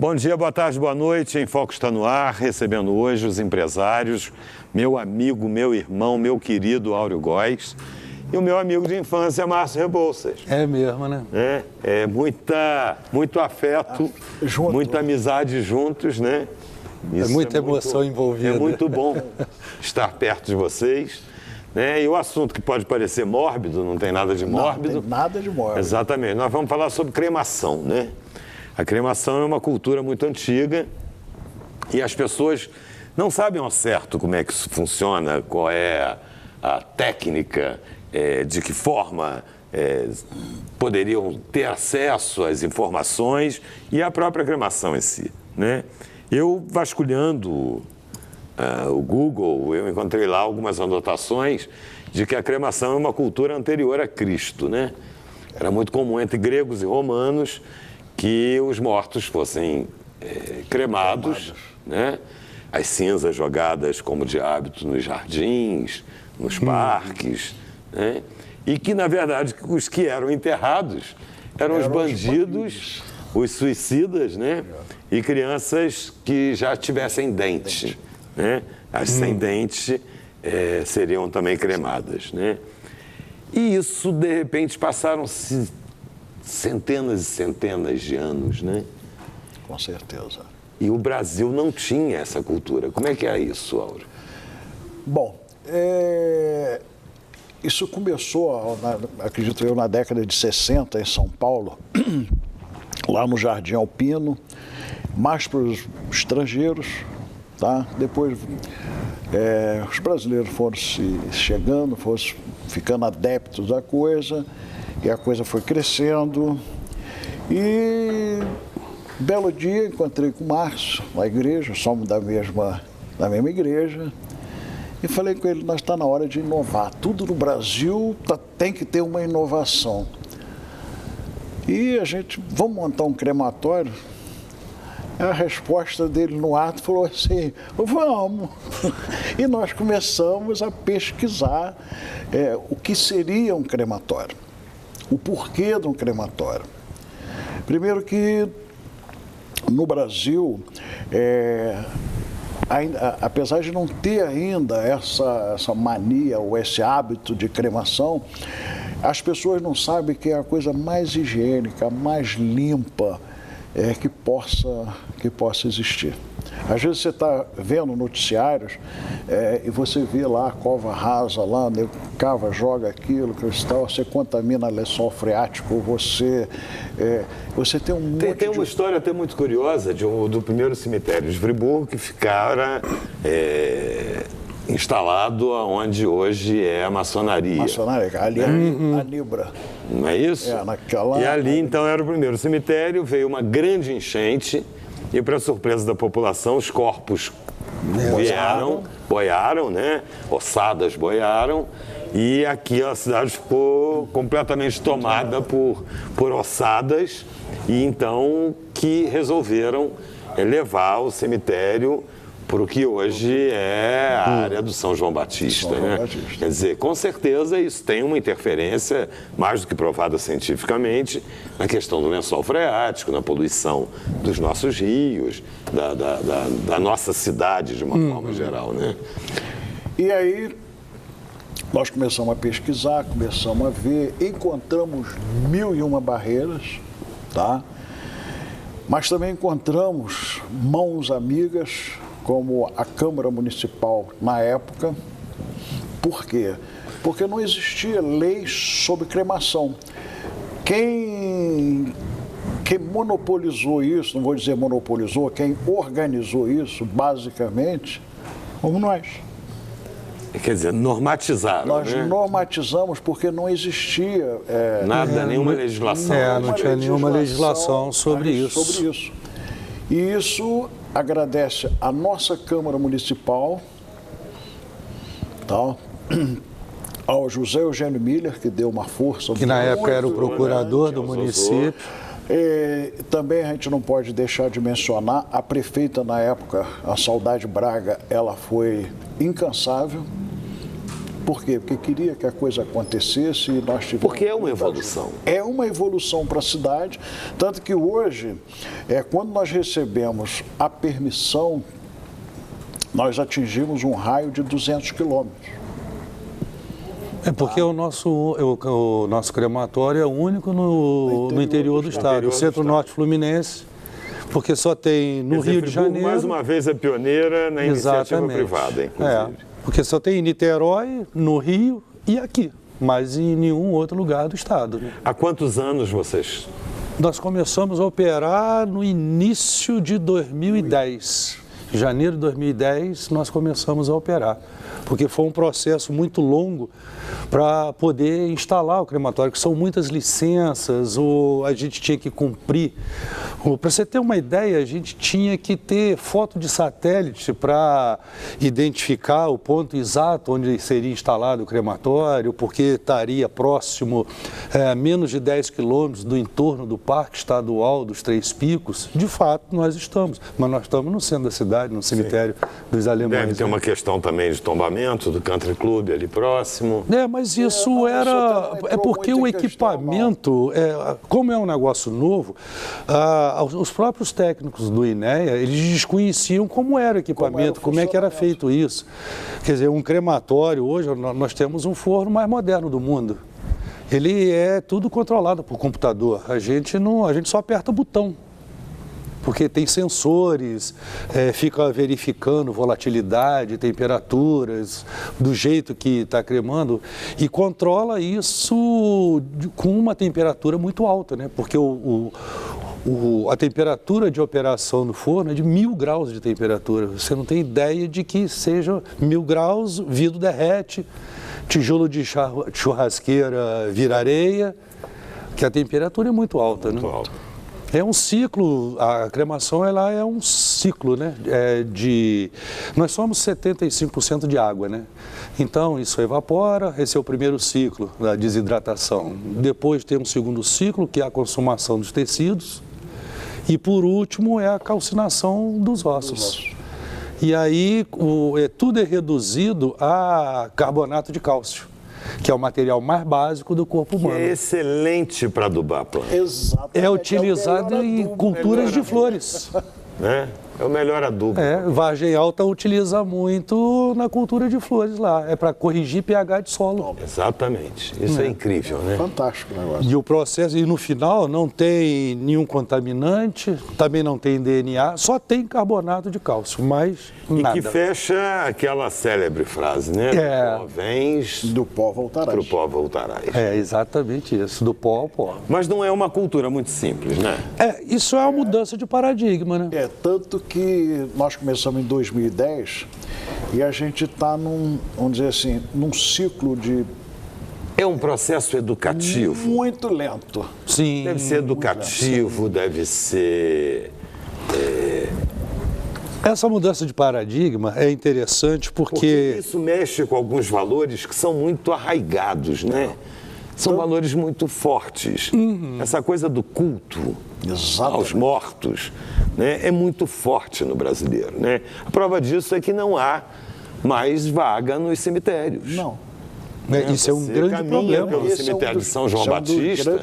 Bom dia, boa tarde, boa noite. Em Foco está no ar, recebendo hoje os empresários, meu amigo, meu irmão, meu querido Áureo Góes e o meu amigo de infância, Márcio Rebouças. É mesmo, né? Muito afeto, muita amizade juntos, né? Isso muita emoção envolvida. É muito bom estar perto de vocês. Né? E o assunto que pode parecer mórbido, não tem nada de mórbido. Não tem nada de mórbido. Exatamente. Nós vamos falar sobre cremação, né? A cremação é uma cultura muito antiga e as pessoas não sabem ao certo como é que isso funciona, qual é a técnica, de que forma poderiam ter acesso às informações e à própria cremação em si, né? Eu, vasculhando o Google, eu encontrei lá algumas anotações de que a cremação é uma cultura anterior a Cristo, né? Era muito comum entre gregos e romanos que os mortos fossem cremados, né? As cinzas jogadas como de hábito nos jardins, nos parques, né? E que, na verdade, os que eram enterrados eram os bandidos, os suicidas, né? E crianças que já tivessem dente, né? As sem dente seriam também cremadas, né? E isso, de repente, passaram-se centenas e centenas de anos, né? Com certeza. E o Brasil não tinha essa cultura. Como é que é isso, Áureo? Bom, isso começou, acredito eu, na década de 60 em São Paulo, lá no Jardim Alpino, mais para os estrangeiros, tá? Depois os brasileiros foram se chegando, foram ficando adeptos da coisa, e a coisa foi crescendo. E belo dia encontrei com o Márcio na igreja, somos da mesma igreja, e falei com ele, nós está na hora de inovar. Tudo no Brasil tem que ter uma inovação. E a gente, vamos montar um crematório? A resposta dele no ato falou assim, vamos. E nós começamos a pesquisar o que seria um crematório, o porquê de um crematório. Primeiro que no Brasil, apesar de não ter ainda essa mania ou esse hábito de cremação, as pessoas não sabem que é a coisa mais higiênica, mais limpa que possa existir. Às vezes você está vendo noticiários e você vê lá a cova rasa, lá, né, cava, joga aquilo, cristal, você contamina lençol freático, você tem um monte Tem uma história até muito curiosa do primeiro cemitério de Friburgo, que ficara instalado onde hoje é a maçonaria. Maçonaria, ali é a Nibra. Não é isso? E ali, então, era o primeiro cemitério, veio uma grande enchente e, para surpresa da população, os corpos boiaram, né? Ossadas boiaram, e aqui a cidade ficou completamente tomada por ossadas, e então que resolveram levar o cemitério para o que hoje é a área do São João Batista, né? Quer dizer, com certeza isso tem uma interferência mais do que provada cientificamente na questão do lençol freático, na poluição dos nossos rios, da nossa cidade de uma forma geral, né? E aí nós começamos a pesquisar, começamos a ver, encontramos 1001 barreiras, tá? Mas também encontramos mãos amigas, como a Câmara Municipal na época. Por quê? Porque não existia lei sobre cremação. Quem monopolizou isso, não vou dizer monopolizou, quem organizou isso, basicamente, fomos nós. Quer dizer, normatizaram, Nós né? normatizamos porque não existia... nenhuma legislação. Não tinha nenhuma legislação sobre isso. E isso agradece a nossa Câmara Municipal, tá? Ao José Eugênio Miller, que deu uma força. Que na época era o procurador do município. Também a gente não pode deixar de mencionar, a prefeita na época, a Saudade Braga, ela foi incansável, Por quê? Porque queria que a coisa acontecesse e nós tivemos... Porque é uma evolução. É uma evolução para a cidade, tanto que hoje, quando nós recebemos a permissão, nós atingimos um raio de 200 quilômetros. É porque o nosso crematório é único no interior do estado, o Centro-Norte Fluminense, porque só tem no Rio de Janeiro... Mais uma vez é pioneira na iniciativa privada, inclusive. Porque só tem em Niterói, no Rio e aqui, mas em nenhum outro lugar do estado. Né? Há quantos anos vocês? Nós começamos a operar no início de 2010. Em janeiro de 2010, nós começamos a operar, porque foi um processo muito longo para poder instalar o crematório, que são muitas licenças, a gente tinha que cumprir. Para você ter uma ideia, a gente tinha que ter foto de satélite para identificar o ponto exato onde seria instalado o crematório, porque estaria próximo a menos de 10 quilômetros do entorno do Parque Estadual dos Três Picos. De fato, nós estamos, mas nós estamos no centro da cidade, no cemitério dos Alemães. Deve ter uma questão também de tombamento do Country Club ali próximo. Mas isso era... É porque o equipamento, como é um negócio novo, os próprios técnicos do INEA, eles desconheciam como era o equipamento, como é que era feito isso. Quer dizer, um crematório, hoje nós temos um forno mais moderno do mundo. Ele é tudo controlado por computador. A gente só aperta o botão. Porque tem sensores, fica verificando volatilidade, temperaturas, do jeito que está cremando, e controla isso com uma temperatura muito alta, né? Porque a temperatura de operação no forno é de 1000 graus de temperatura. Você não tem ideia de que seja 1000 graus, o vidro derrete, tijolo de churrasqueira vira areia, que a temperatura é muito alta, né? Muito alta. É um ciclo, a cremação ela é um ciclo, né? Nós somos 75% de água, né? Então isso evapora, esse é o primeiro ciclo da desidratação. Depois tem um segundo ciclo, que é a consumação dos tecidos. E por último é a calcinação dos ossos. E aí tudo é reduzido a carbonato de cálcio, que é o material mais básico do corpo humano. Que é excelente para adubar a planta. Exatamente. É utilizado em culturas de flores. É o melhor adubo. Vargem Alta utiliza muito na cultura de flores lá. É para corrigir pH de solo. Exatamente. Isso é incrível, né? Fantástico o negócio. E o processo, e no final não tem nenhum contaminante, também não tem DNA, só tem carbonato de cálcio, mas nada. E que fecha aquela célebre frase, né? Do pó vens, do pó voltarás. Pro pó voltarás. É exatamente isso, do pó ao pó. Mas não é uma cultura muito simples, né? Isso é uma mudança de paradigma, né? Tanto que nós começamos em 2010 e a gente está vamos dizer assim, num ciclo de... É um processo educativo. Muito lento. Sim. Deve ser educativo, deve ser... Essa mudança de paradigma é interessante porque isso mexe com alguns valores que são muito arraigados, né? São valores muito fortes. Essa coisa do culto aos mortos, né, é muito forte no brasileiro, né? A prova disso é que não há mais vaga nos cemitérios. Não. Isso é um grande problema. Pelo cemitério de São João Batista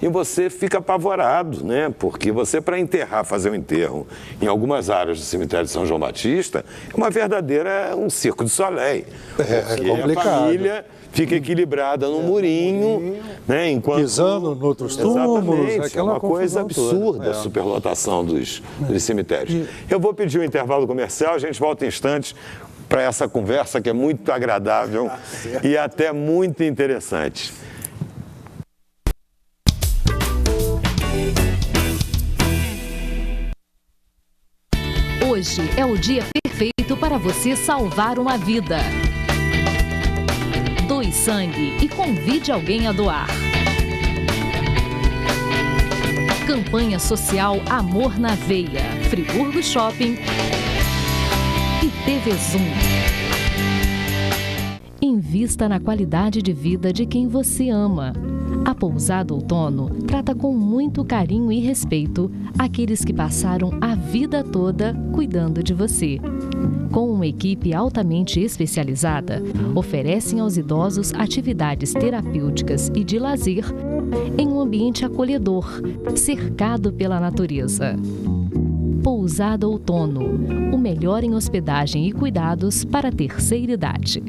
e você fica apavorado, né? Porque você, para enterrar, fazer um enterro em algumas áreas do cemitério de São João Batista, é uma verdadeira um circo de Soleil. Porque complicado. A família fica equilibrada no murinho, né? Enquanto... pisando em outros túmulos, aquela uma coisa absurda toda. A superlotação dos cemitérios. Eu vou pedir um intervalo comercial, a gente volta em instantes para essa conversa que é muito agradável e até muito interessante. Hoje é o dia perfeito para você salvar uma vida. Doe sangue e convide alguém a doar. Campanha Social Amor na Veia, Friburgo Shopping e TV Zoom. Invista na qualidade de vida de quem você ama. Pousada Outono trata com muito carinho e respeito aqueles que passaram a vida toda cuidando de você. Com uma equipe altamente especializada, oferecem aos idosos atividades terapêuticas e de lazer em um ambiente acolhedor, cercado pela natureza. Pousada Outono, o melhor em hospedagem e cuidados para a terceira idade.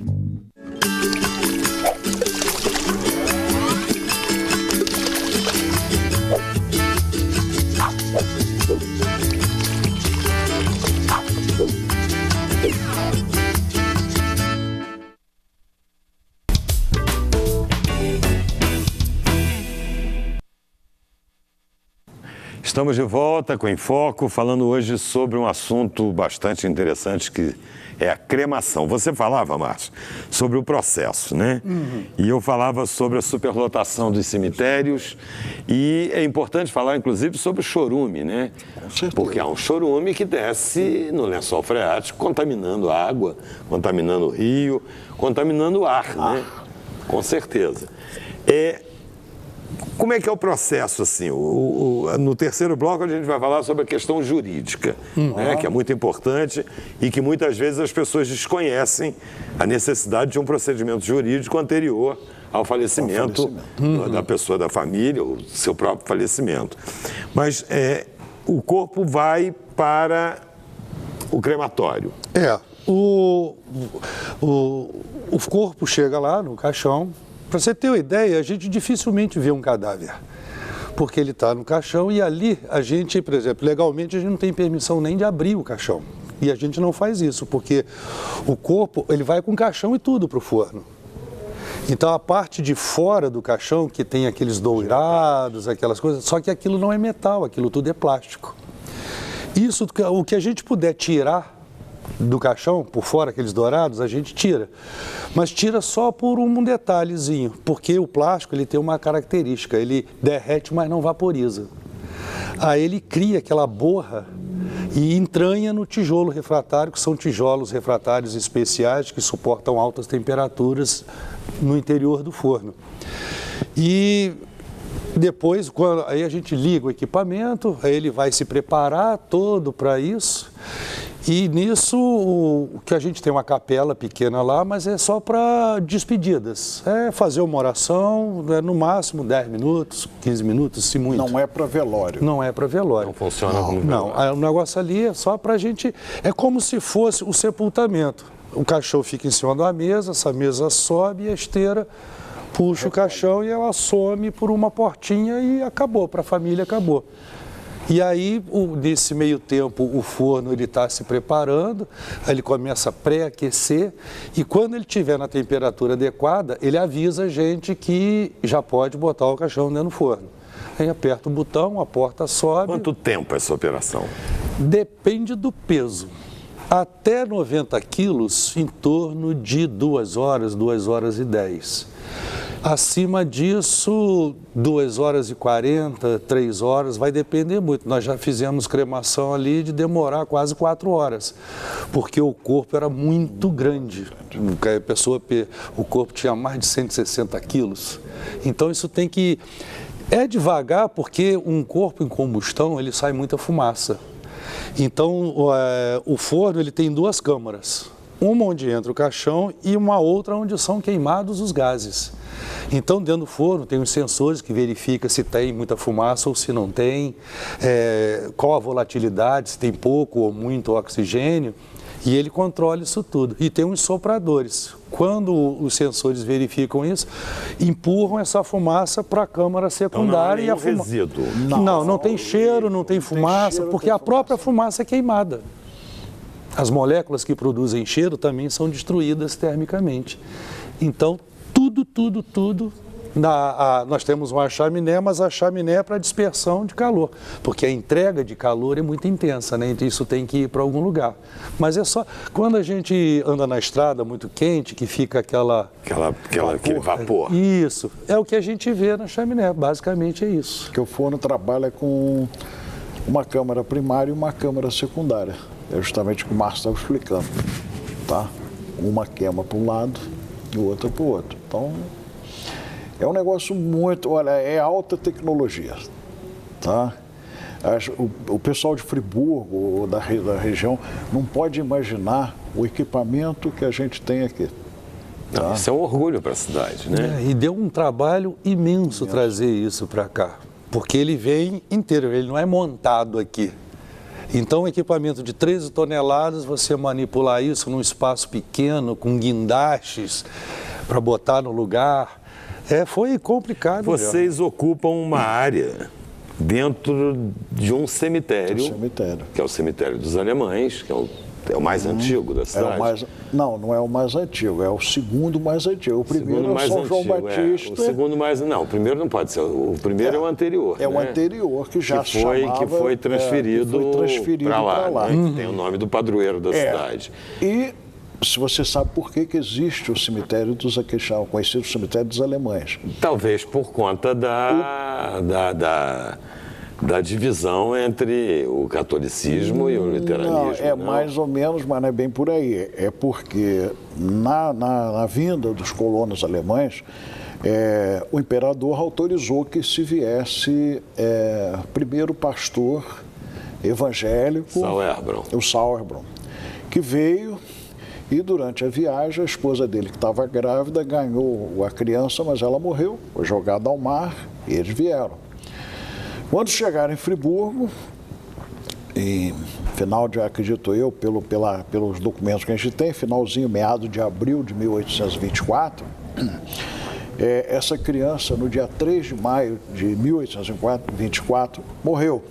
Estamos de volta com Em Foco, falando hoje sobre um assunto bastante interessante que é a cremação. Você falava, Márcio, sobre o processo, né? E eu falava sobre a superlotação dos cemitérios e é importante falar, inclusive, sobre o chorume, né? Porque há um chorume que desce no lençol freático, contaminando a água, contaminando o rio, contaminando o ar, né? Com certeza. Como é que é o processo, assim? No terceiro bloco a gente vai falar sobre a questão jurídica, né? Que é muito importante e que muitas vezes as pessoas desconhecem a necessidade de um procedimento jurídico anterior ao falecimento da pessoa, da família, ou seu próprio falecimento. Mas o corpo vai para o crematório. O corpo chega lá no caixão. Para você ter uma ideia, a gente dificilmente vê um cadáver, porque ele está no caixão e ali a gente, por exemplo, legalmente a gente não tem permissão nem de abrir o caixão. E a gente não faz isso, porque o corpo, ele vai com o caixão e tudo para o forno. Então a parte de fora do caixão, que tem aqueles dourados, aquelas coisas, só que aquilo não é metal, aquilo tudo é plástico. Isso, o que a gente puder tirar do caixão, por fora, aqueles dourados, a gente tira. Mas tira só por um detalhezinho, porque o plástico ele tem uma característica, ele derrete, mas não vaporiza. Aí ele cria aquela borra e entranha no tijolo refratário, que são tijolos refratários especiais que suportam altas temperaturas no interior do forno. E depois, aí a gente liga o equipamento, aí ele vai se preparar todo para isso. E nisso, o que a gente tem uma capela pequena lá, mas é só para despedidas. É fazer uma oração, no máximo 10 minutos, 15 minutos, se muito. Não é para velório. Não é para velório. Não funciona como velório. Não, o negócio ali é só para a gente... É como se fosse o sepultamento. O caixão fica em cima da mesa, essa mesa sobe e a esteira puxa o caixão e ela some por uma portinha e acabou, para a família acabou. E aí, nesse meio tempo, o forno está se preparando, aí ele começa a pré-aquecer e quando ele estiver na temperatura adequada, ele avisa a gente que já pode botar o caixão dentro do forno. Aí aperta o botão, a porta sobe. Quanto tempo essa operação? Depende do peso. Até 90 quilos, em torno de 2 horas, 2 horas e 10. Acima disso, 2 horas e 40, 3 horas, vai depender muito. Nós já fizemos cremação ali de demorar quase 4 horas, porque o corpo era muito grande. O corpo tinha mais de 160 quilos. Então isso tem que... É devagar, porque um corpo em combustão, ele sai muita fumaça. Então o forno ele tem 2 câmaras. Uma onde entra o caixão e uma outra onde são queimados os gases. Então, dentro do forno tem os sensores que verificam se tem muita fumaça ou se não tem, qual a volatilidade, se tem pouco ou muito oxigênio, e ele controla isso tudo. E tem os sopradores. Quando os sensores verificam isso, empurram essa fumaça para a câmara secundária. Então não é resíduo. Não tem cheiro, não tem fumaça, porque a própria fumaça é queimada. As moléculas que produzem cheiro também são destruídas termicamente. Então, tudo, nós temos uma chaminé, mas a chaminé é para dispersão de calor, porque a entrega de calor é muito intensa, né? Então isso tem que ir para algum lugar. Mas é só, quando a gente anda na estrada muito quente, que fica aquele vapor. Isso, é o que a gente vê na chaminé, basicamente é isso. Porque o forno trabalha com uma câmara primária e uma câmara secundária. É justamente o que o Márcio estava explicando, tá? Uma queima para um lado e outra para o outro. Então, É um negócio muito, olha, é alta tecnologia, tá? O pessoal de Friburgo, da região, não pode imaginar o equipamento que a gente tem aqui. Tá? Isso é um orgulho para a cidade, né? E deu um trabalho imenso trazer isso para cá, porque ele vem inteiro, ele não é montado aqui. Então, um equipamento de 13 toneladas, você manipular isso num espaço pequeno, com guindastes, para botar no lugar, foi complicado. Vocês ocupam uma área dentro de um cemitério, que é o cemitério dos Alemães, que é o mais antigo da cidade. Não é o mais antigo, é o segundo mais antigo. O primeiro é o São João Batista. O segundo mais... Não, o primeiro não pode ser. O primeiro é o anterior. É o anterior, que já se chamava... Que foi transferido para lá. Né? Que tem o nome do padroeiro da cidade. E se você sabe por que existe o cemitério dos conhecido cemitério dos Alemães. Talvez por conta da divisão entre o catolicismo e o luteranismo. Não, mais ou menos, mas não é bem por aí. É porque na vinda dos colonos alemães, o imperador autorizou que se viesse primeiro pastor evangélico, o Sauerbrunn, que veio e durante a viagem a esposa dele, que estava grávida, ganhou a criança, mas ela morreu, foi jogada ao mar e eles vieram. Quando chegaram em Friburgo, em final de, acredito eu, pelos documentos que a gente tem, finalzinho, meado de abril de 1824, essa criança, no dia 3 de maio de 1824, morreu.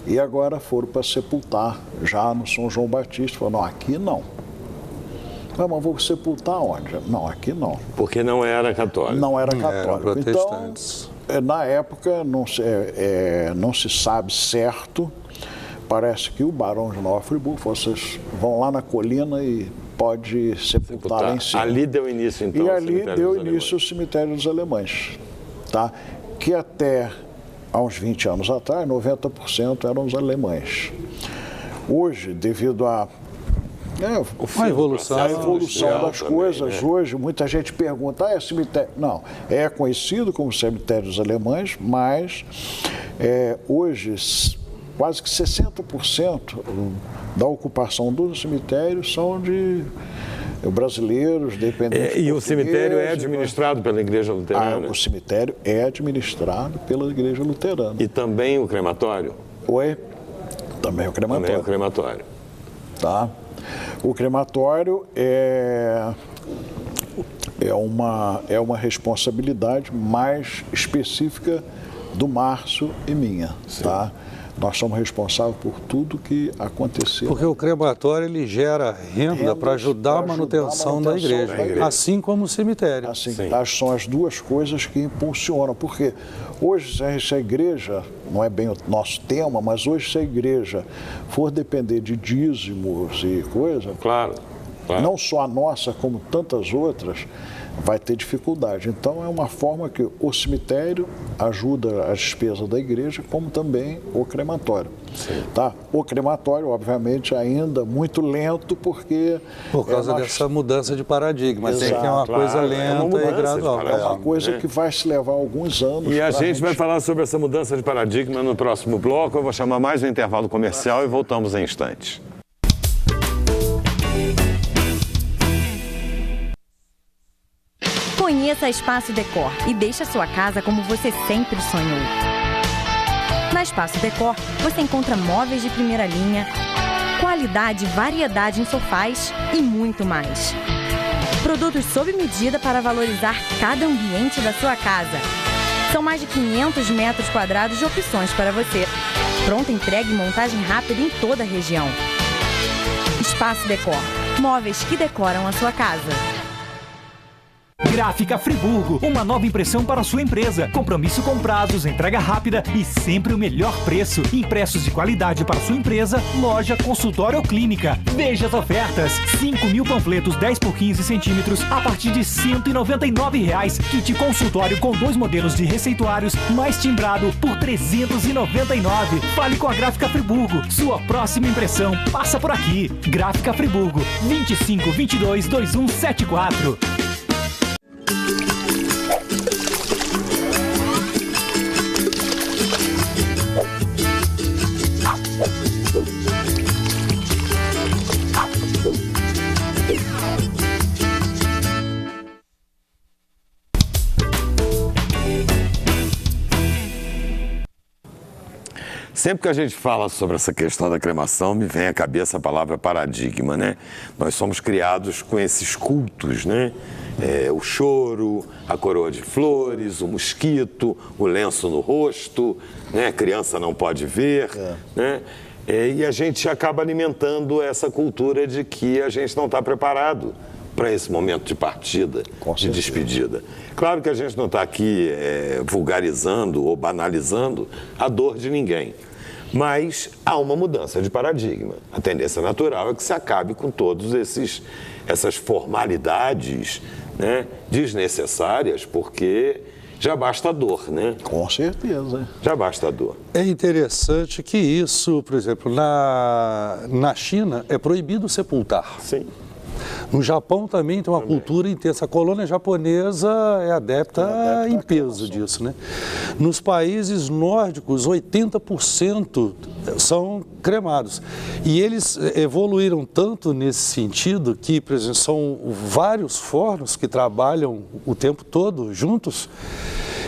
E agora foram para sepultar, já no São João Batista. Falaram, não, aqui não. Mas vou sepultar onde? Não, aqui não. Porque não era católico. Não era católico. Eram protestantes. Então, na época, não se sabe certo. Parece que o barão de Nova Friburgo, vocês vão lá na colina e pode sepultar lá em cima. Ali deu início, então, e ali deu início o cemitério dos Alemães, tá? Que até há uns 20 anos atrás, 90% eram os alemães. Hoje, devido a a evolução das coisas, hoje muita gente pergunta, é cemitério? Não, é conhecido como cemitério dos Alemães, mas hoje quase que 60% da ocupação do cemitério são de brasileiros, dependentes. E o cemitério é administrado pela Igreja Luterana? O cemitério é administrado pela Igreja Luterana. E também o crematório? Também o crematório. Também o crematório. Tá? O crematório é uma responsabilidade mais específica do Márcio e minha, tá? Nós somos responsáveis por tudo que aconteceu. Porque o crematório ele gera renda para ajudar a manutenção da igreja, assim como o cemitério. São as duas coisas que impulsionam, porque hoje se a igreja, não é bem o nosso tema, mas hoje se a igreja for depender de dízimos e coisa, claro. Não só a nossa, como tantas outras, vai ter dificuldade. Então, é uma forma que o cemitério ajuda a despesa da igreja, como também o crematório. Tá? O crematório, obviamente, ainda muito lento, porque... Por causa dessa mudança de paradigma. Tem que é uma coisa lenta e gradual. É uma coisa que vai se levar alguns anos. E a gente vai falar sobre essa mudança de paradigma no próximo bloco. Eu vou chamar mais um intervalo comercial e voltamos em instantes. Conheça a Espaço Decor e deixe a sua casa como você sempre sonhou. Na Espaço Decor, você encontra móveis de primeira linha, qualidade e variedade em sofás e muito mais. Produtos sob medida para valorizar cada ambiente da sua casa. São mais de 500 metros quadrados de opções para você. Pronta entrega e montagem rápida em toda a região. Espaço Decor. Móveis que decoram a sua casa. Gráfica Friburgo, uma nova impressão para a sua empresa. Compromisso com prazos, entrega rápida e sempre o melhor preço. Impressos de qualidade para a sua empresa, loja, consultório ou clínica. Veja as ofertas. 5.000 panfletos 10 por 15 centímetros a partir de R$ 199,00. Kit consultório com 2 modelos de receituários, mais timbrado por R$ 399,00. Fale com a Gráfica Friburgo. Sua próxima impressão passa por aqui. Gráfica Friburgo, 25 22 2174. Sempre que a gente fala sobre essa questão da cremação, me vem à cabeça a palavra paradigma, né? Nós somos criados com esses cultos, né? O choro, a coroa de flores, o mosquito, o lenço no rosto, né? A criança não pode ver, né? E a gente acaba alimentando essa cultura de que a gente não está preparado para esse momento de partida, de despedida. Claro que a gente não está aqui vulgarizando ou banalizando a dor de ninguém, mas há uma mudança de paradigma. A tendência natural é que se acabe com todas essas formalidades, né, desnecessárias, porque já basta a dor, né? Com certeza. Já basta a dor. É interessante que isso, por exemplo, na China é proibido sepultar. Sim. No Japão também tem uma cultura intensa. A colônia japonesa é adepta em peso disso, né? Nos países nórdicos, 80% são cremados. E eles evoluíram tanto nesse sentido que, por exemplo, são vários fornos que trabalham o tempo todo juntos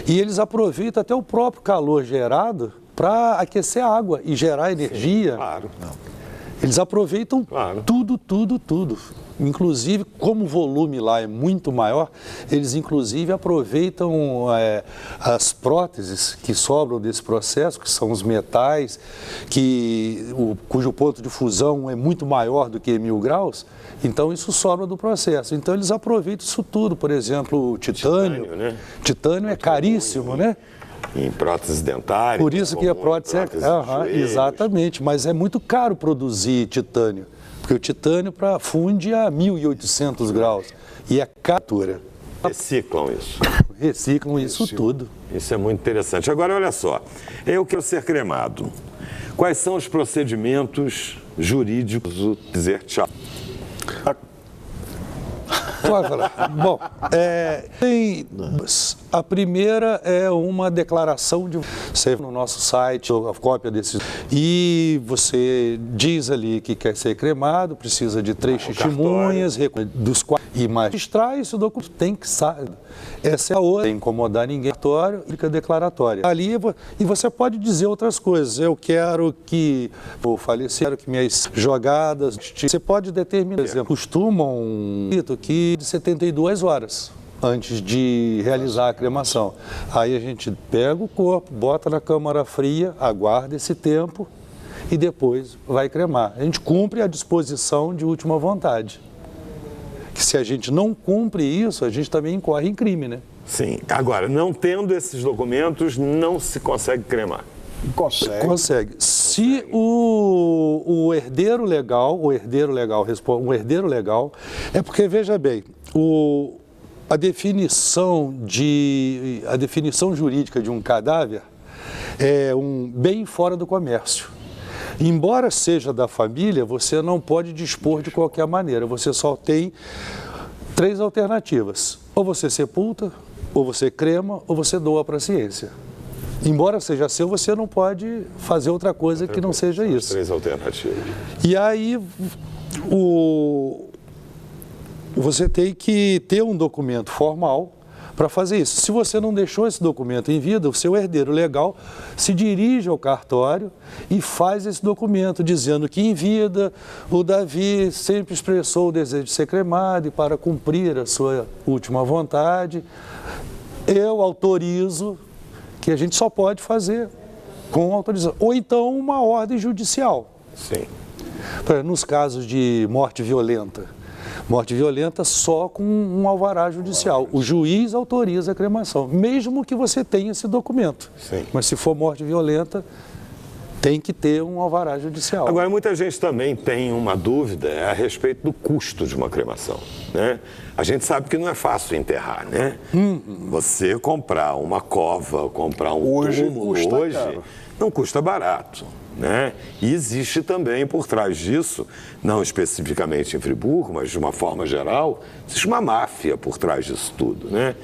e eles aproveitam até o próprio calor gerado para aquecer a água e gerar energia. Sim, claro. Eles aproveitam tudo. Inclusive, como o volume lá é muito maior, eles inclusive aproveitam as próteses que sobram desse processo, que são os metais, cujo ponto de fusão é muito maior do que 1000 graus, então isso sobra do processo. Então eles aproveitam isso tudo, por exemplo, o titânio. Né? Titânio é caríssimo, né? Em prótese dentária. Por isso que a prótese exatamente, mas é muito caro produzir titânio, porque o titânio funde a 1800 graus e é captura. Reciclam isso. Reciclam isso tudo. Isso é muito interessante. Agora, olha só, eu quero ser cremado. Quais são os procedimentos jurídicos do dizer tchau? Pode falar. Bom, a primeira é uma declaração de você no nosso site, a cópia desses. E você diz ali que quer ser cremado, precisa de 3 testemunhas, dos quais e mais registrar esse documento tem que sair. Essa é a outra, sem incomodar ninguém, fica declaratória. Ali, e você pode dizer outras coisas. Eu quero que vou falecer, quero que minhas jogadas. Você pode determinar, por exemplo, costumam que de 72 horas antes de realizar a cremação. Aí a gente pega o corpo, bota na câmara fria, aguarda esse tempo e depois vai cremar. A gente cumpre a disposição de última vontade. Que se a gente não cumpre isso, a gente também incorre em crime, né? Sim. Agora, não tendo esses documentos, não se consegue cremar. Consegue. Se o herdeiro legal, responde, um herdeiro legal, é porque, veja bem, a definição jurídica de um cadáver é um bem fora do comércio. Embora seja da família, você não pode dispor de qualquer maneira. Você só tem 3 alternativas. Ou você sepulta, ou você crema, ou você doa para a ciência. Embora seja seu, você não pode fazer outra coisa que não seja isso. 3 alternativas. E aí, você tem que ter um documento formal para fazer isso. Se você não deixou esse documento em vida, o seu herdeiro legal se dirige ao cartório e faz esse documento dizendo que em vida o Davi sempre expressou o desejo de ser cremado e para cumprir a sua última vontade, eu autorizo, que a gente só pode fazer com autorização. Ou então uma ordem judicial. Sim. Nos casos de morte violenta. Morte violenta só com um alvará judicial. O juiz autoriza a cremação, mesmo que você tenha esse documento. Sim. Mas se for morte violenta, tem que ter um alvará judicial. Agora, muita gente também tem uma dúvida a respeito do custo de uma cremação, né? A gente sabe que não é fácil enterrar, né? Você comprar uma cova, comprar um túmulo hoje, não custa barato. Né? E existe também por trás disso, não especificamente em Friburgo, mas de uma forma geral, existe uma máfia por trás disso tudo, né?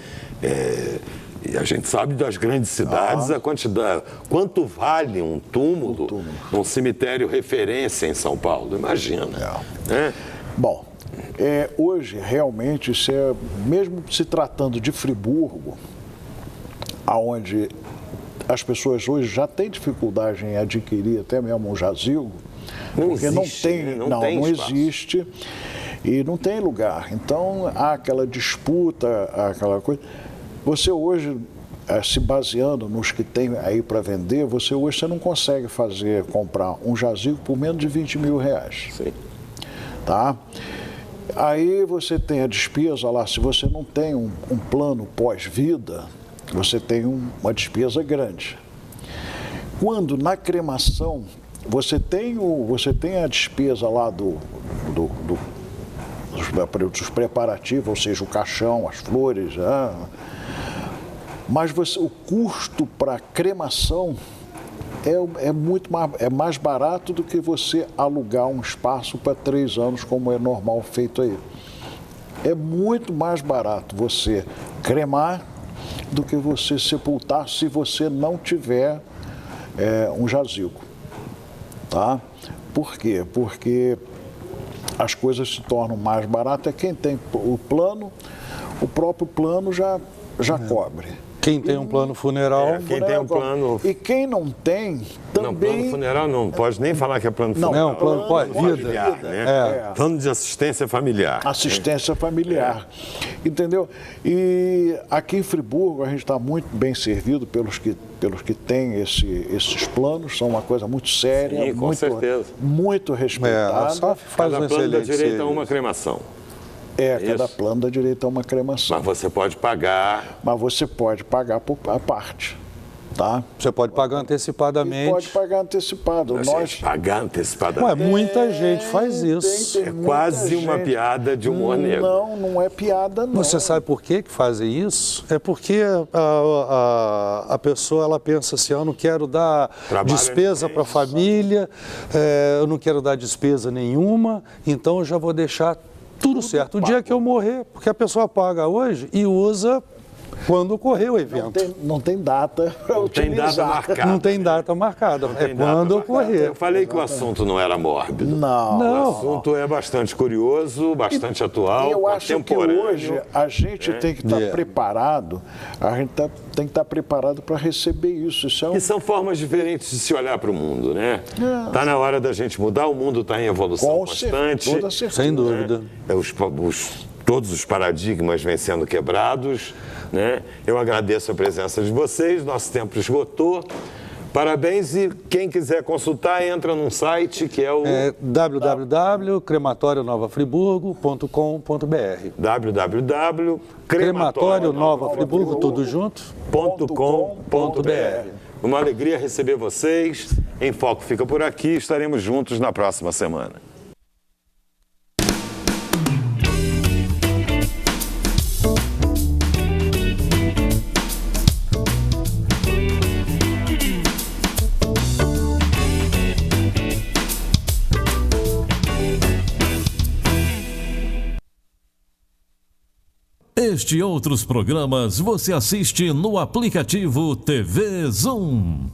E a gente sabe das grandes cidades a quantidade, quanto vale um túmulo num cemitério referência em São Paulo, imagina. Né? Bom, hoje realmente, mesmo se tratando de Friburgo, aonde as pessoas hoje já têm dificuldade em adquirir até mesmo um jazigo, porque não existe e não tem lugar. Então há aquela disputa, aquela coisa. Você hoje, se baseando nos que tem aí para vender, você não consegue comprar um jazigo por menos de 20 mil reais. Sim. Tá? Aí você tem a despesa lá, se você não tem um plano pós-vida, você tem uma despesa grande. Quando na cremação você tem a despesa lá dos preparativos, ou seja, o caixão, as flores, mas o custo para cremação é mais barato do que você alugar um espaço para 3 anos, como é normal feito aí. É muito mais barato você cremar do que você sepultar se você não tiver um jazigo. Tá? Por quê? Porque as coisas se tornam mais baratas. Quem tem o plano, o próprio plano já cobre. Quem tem um plano funeral... Quem tem um plano... E quem não tem, também... Não, plano funeral não pode nem falar que é plano funeral. Não, plano pós-vida. Familiar, né? Plano de assistência familiar. Assistência familiar. Entendeu? E aqui em Friburgo a gente está muito bem servido pelos que têm esses planos. São uma coisa muito séria. Sim, com certeza. Muito respeitada. A SAF faz Cada plano dá direito a uma cremação. Cada plano dá direito a uma cremação. Mas você pode pagar... Mas você pode pagar a parte, tá? Você pode pagar antecipadamente. E pode pagar antecipado. Pagar antecipadamente. Muita gente faz isso. É quase uma piada de humor negro. Não é piada, não. Você sabe por que fazem isso? É porque a pessoa ela pensa assim, eu não quero dar despesa para a família, eu não quero dar despesa nenhuma, então eu já vou deixar tudo certo. O dia que eu morrer, porque a pessoa paga hoje e usa quando ocorrer o evento. Não tem data para utilizar. Tem data marcada. Não tem data marcada, quando ocorrer. Eu falei que o assunto não era mórbido. Não. O assunto é bastante curioso, bastante atual, eu acho que contemporâneo. hoje a gente tem que estar preparado, tem que estar preparado para receber isso. E são formas diferentes de se olhar para o mundo, né? Está na hora da gente mudar, o mundo está em evolução constante. Toda certeza. Sem dúvida. Todos os paradigmas vêm sendo quebrados, né? Eu agradeço a presença de vocês, nosso tempo esgotou. Parabéns, e quem quiser consultar, entra num site que é o... www.crematorionovafriburgo.com.br www.crematorionovafriburgo, tudo junto, .com.br. Uma alegria receber vocês. Em Foco fica por aqui, estaremos juntos na próxima semana. Este e outros programas você assiste no aplicativo TV Zoom.